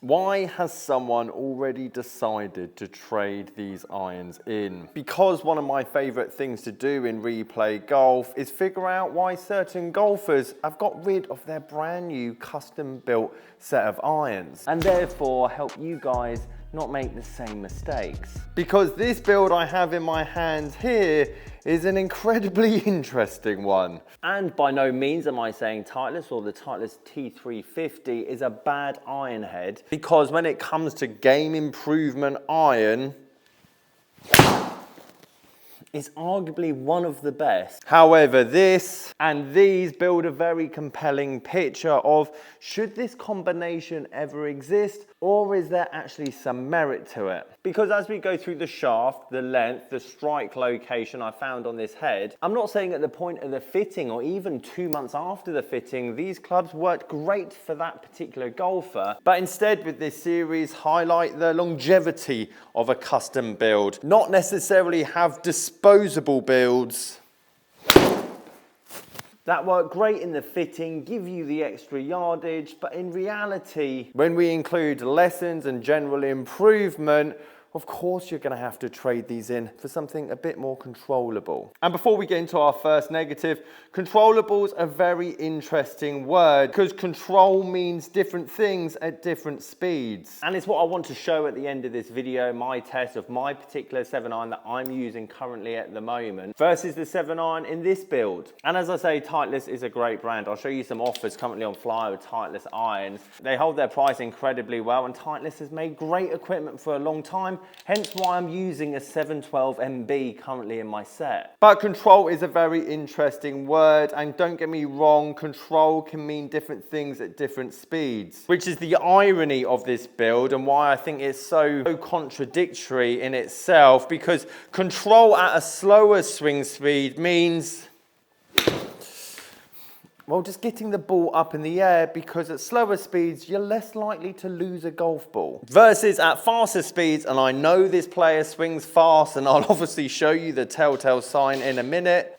Why has someone already decided to trade these irons in? Because one of my favourite things to do in replay golf is figure out why certain golfers have got rid of their brand new custom built set of irons, and therefore help you guys not make the same mistakes. Because this build I have in my hands here is an incredibly interesting one. And by no means am I saying Titleist or the Titleist T350 is a bad iron head, because when it comes to game improvement iron, it's arguably one of the best. However, this and these build a very compelling picture of, should this combination ever exist, or is there actually some merit to it? Because as we go through the shaft, the length, the strike location I found on this head, I'm not saying at the point of the fitting or even 2 months after the fitting, these clubs worked great for that particular golfer. But instead with this series, highlight the longevity of a custom build. Not necessarily have disposable builds that work great in the fitting, give you the extra yardage, but in reality, when we include lessons and general improvement, of course you're going to have to trade these in for something a bit more controllable. And before we get into our first negative, controllable's a very interesting word, because control means different things at different speeds. And it's what I want to show at the end of this video, my test of my particular 7-iron that I'm using currently at the moment versus the 7-iron in this build. And as I say, Titleist is a great brand. I'll show you some offers currently on Flyer with Titleist irons. They hold their price incredibly well, and Titleist has made great equipment for a long time. Hence why I'm using a 712 MB currently in my set. But control is a very interesting word, and don't get me wrong, control can mean different things at different speeds, which is the irony of this build and why I think it's so contradictory in itself, because control at a slower swing speed means, well, just getting the ball up in the air, because at slower speeds, you're less likely to lose a golf ball. Versus at faster speeds, and I know this player swings fast, and I'll obviously show you the telltale sign in a minute.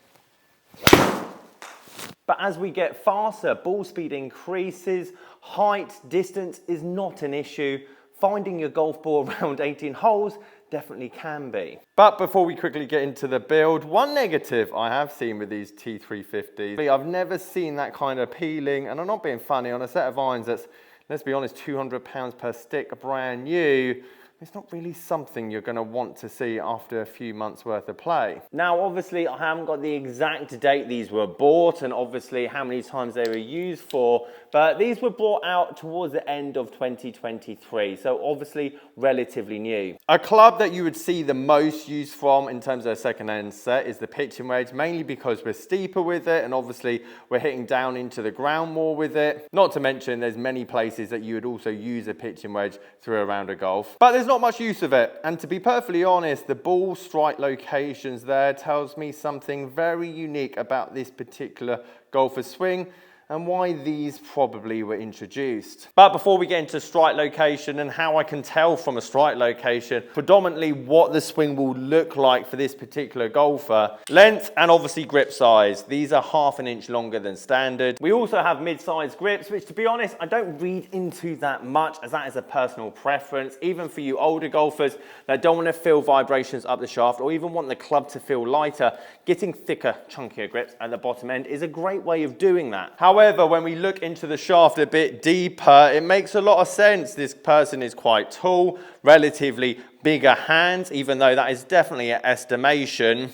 But as we get faster, ball speed increases, height, distance is not an issue. Finding your golf ball around 18 holes definitely can be. But before we quickly get into the build, one negative I have seen with these T350s, I've never seen that kind of peeling, and I'm not being funny, on a set of irons that's, let's be honest, £200 per stick, brand new, it's not really something you're going to want to see after a few months worth of play. Now, obviously, I haven't got the exact date these were bought and obviously how many times they were used for, but these were brought out towards the end of 2023, so obviously relatively new. A club that you would see the most use from in terms of a second-hand set is the pitching wedge, mainly because we're steeper with it and obviously we're hitting down into the ground more with it. Not to mention there's many places that you would also use a pitching wedge through a round of golf. But there's not much use of it, and to be perfectly honest, the ball strike locations there tells me something very unique about this particular golfer's swing and why these probably were introduced. But before we get into strike location and how I can tell from a strike location predominantly what the swing will look like for this particular golfer, length and obviously grip size. These are ½ an inch longer than standard. We also have mid-sized grips, which to be honest, I don't read into that much, as that is a personal preference. Even for you older golfers that don't want to feel vibrations up the shaft or even want the club to feel lighter, getting thicker, chunkier grips at the bottom end is a great way of doing that. However, when we look into the shaft a bit deeper, it makes a lot of sense. This person is quite tall, relatively bigger hands, even though that is definitely an estimation.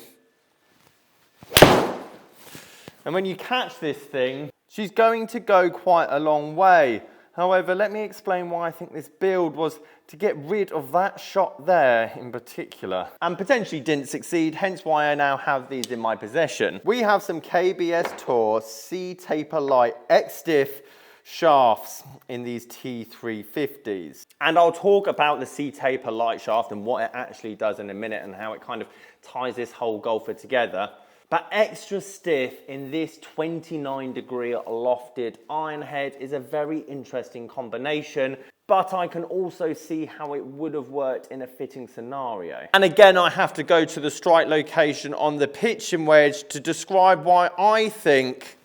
And when you catch this thing, she's going to go quite a long way. However, let me explain why I think this build was to get rid of that shot there in particular, and potentially didn't succeed, hence why I now have these in my possession. We have some KBS Tour C-Taper Light X-Stiff shafts in these T350s. And I'll talk about the C-Taper Light shaft and what it actually does in a minute and how it kind of ties this whole golfer together. But extra stiff in this 29-degree lofted iron head is a very interesting combination, but I can also see how it would have worked in a fitting scenario. And again, I have to go to the strike location on the pitching wedge to describe why I think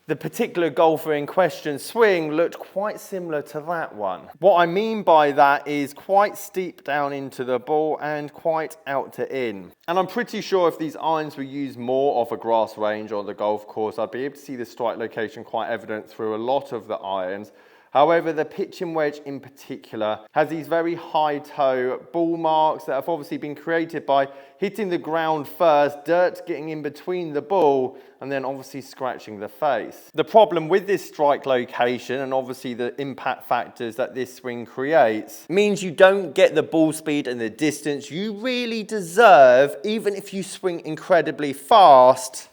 the particular golfer in question's swing looked quite similar to that one. What I mean by that is quite steep down into the ball and quite out to in. And I'm pretty sure if these irons were used more off a grass range or the golf course, I'd be able to see the strike location quite evident through a lot of the irons. However, the pitching wedge in particular has these very high toe ball marks that have obviously been created by hitting the ground first, dirt getting in between the ball, and then obviously scratching the face. The problem with this strike location and obviously the impact factors that this swing creates means you don't get the ball speed and the distance you really deserve, even if you swing incredibly fast,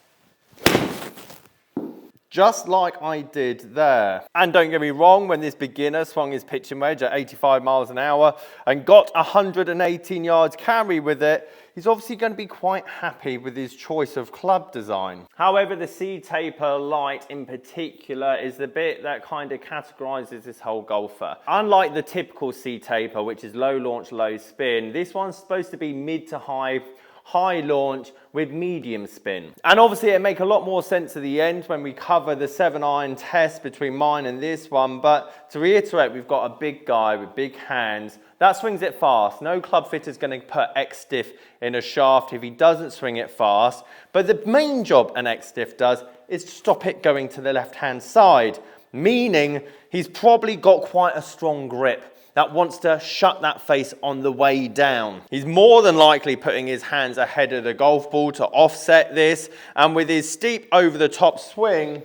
just like I did there. And don't get me wrong, when this beginner swung his pitching wedge at 85 miles an hour and got 118 yards carry with it, he's obviously going to be quite happy with his choice of club design. However, the C-Taper Light in particular is the bit that kind of categorizes this whole golfer. Unlike the typical C-Taper, which is low launch, low spin, this one's supposed to be mid to high launch with medium spin. And obviously it make a lot more sense at the end when we cover the 7-iron test between mine and this one, but to reiterate, we've got a big guy with big hands that swings it fast. No club fitter's going to put X-Stiff in a shaft if he doesn't swing it fast, but the main job an X-Stiff does is to stop it going to the left-hand side, meaning he's probably got quite a strong grip that wants to shut that face on the way down. He's more than likely putting his hands ahead of the golf ball to offset this, and with his steep over-the-top swing,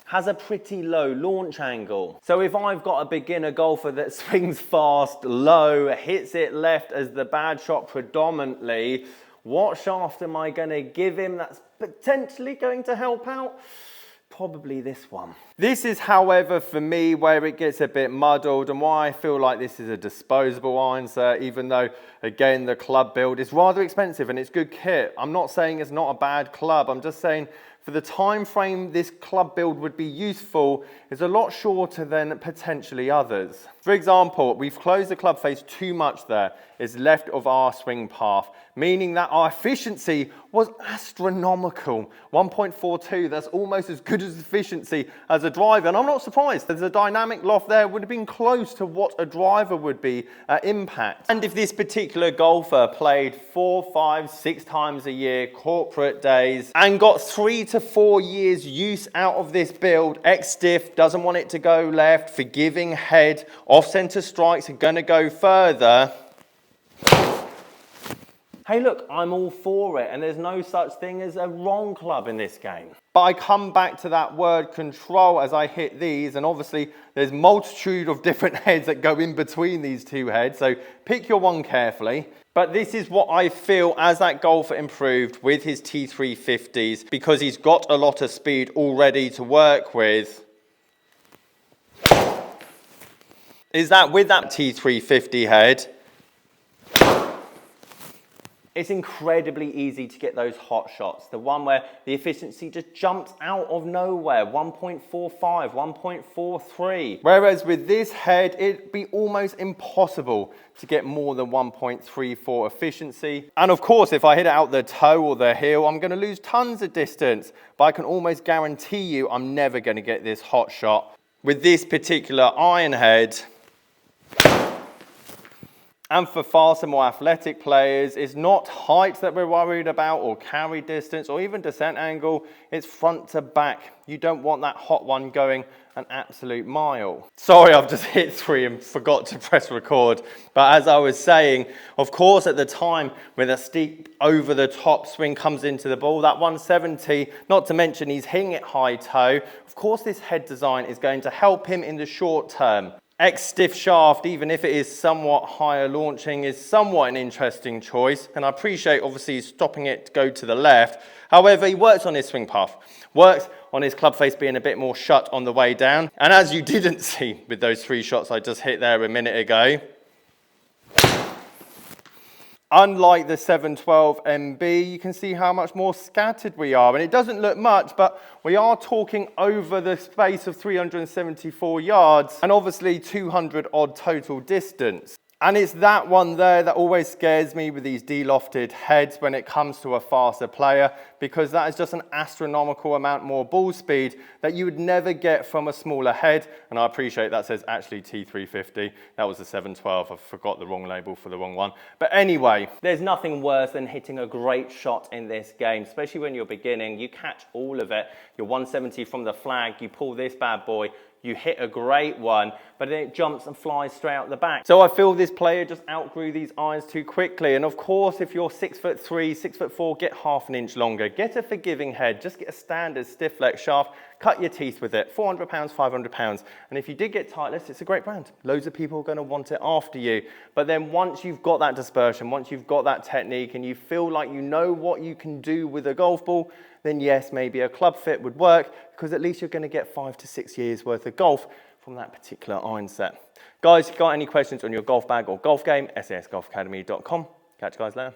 has a pretty low launch angle. So if I've got a beginner golfer that swings fast, low, hits it left as the bad shot predominantly, what shaft am I going to give him that's potentially going to help out? Probably this one. This is, however, for me, where it gets a bit muddled and why I feel like this is a disposable iron set, even though, again, the club build is rather expensive and it's good kit. I'm not saying it's not a bad club. I'm just saying for the time frame this club build would be useful is a lot shorter than potentially others. For example, we've closed the club face too much there. It's left of our swing path, meaning that our efficiency was astronomical. 1.42, that's almost as good as efficiency as a driver. And I'm not surprised, there's a dynamic loft there would have been close to what a driver would be at impact. And if this particular golfer played 4, 5, 6 times a year, corporate days, and got 3 to 4 years use out of this build, X-Stiff, doesn't want it to go left, forgiving head, off-center strikes are gonna go further. Hey look, I'm all for it, and there's no such thing as a wrong club in this game. But I come back to that word control as I hit these, and obviously there's multitude of different heads that go in between these two heads, so pick your one carefully. But this is what I feel as that golfer improved with his T350s, because he's got a lot of speed already to work with, is that with that T350 head, it's incredibly easy to get those hot shots. The one where the efficiency just jumps out of nowhere, 1.45, 1.43. Whereas with this head, it'd be almost impossible to get more than 1.34 efficiency. And of course, if I hit it out the toe or the heel, I'm gonna lose tons of distance, but I can almost guarantee you I'm never gonna get this hot shot with this particular iron head. And for faster, more athletic players, it's not height that we're worried about, or carry distance, or even descent angle. It's front to back. You don't want that hot one going an absolute mile. Sorry, I've just hit 3 and forgot to press record. But as I was saying, of course, at the time when a steep over-the-top swing comes into the ball, that 170, not to mention he's hitting it high toe, of course this head design is going to help him in the short term. X-Stiff shaft, even if it is somewhat higher launching, is somewhat an interesting choice. And I appreciate, obviously, stopping it to go to the left. However, he works on his swing path, works on his club face being a bit more shut on the way down. And as you didn't see with those 3 shots I just hit there a minute ago, unlike the 712 MB, you can see how much more scattered we are. And it doesn't look much, but we are talking over the space of 374 yards and obviously 200 odd total distance. And it's that one there that always scares me with these de-lofted heads when it comes to a faster player, because that is just an astronomical amount more ball speed that you would never get from a smaller head. And I appreciate that says actually T350. That was the 712. I forgot the wrong label for the wrong one. But anyway, there's nothing worse than hitting a great shot in this game, especially when you're beginning. You catch all of it. You're 170 from the flag. You pull this bad boy. You hit a great one, but then it jumps and flies straight out the back. So I feel this player just outgrew these irons too quickly. And of course, if you're 6'3", 6'4", get half an inch longer. Get a forgiving head. Just get a standard stiff flex shaft. Cut your teeth with it. £400, £500. And if you did get Titleist, it's a great brand. Loads of people are going to want it after you. But then once you've got that dispersion, once you've got that technique, and you feel like you know what you can do with a golf ball, then yes, maybe a club fit would work, because at least you're going to get 5 to 6 years worth of golf from that particular iron set. Guys, if you've got any questions on your golf bag or golf game, sasgolfacademy.com. Catch you guys later.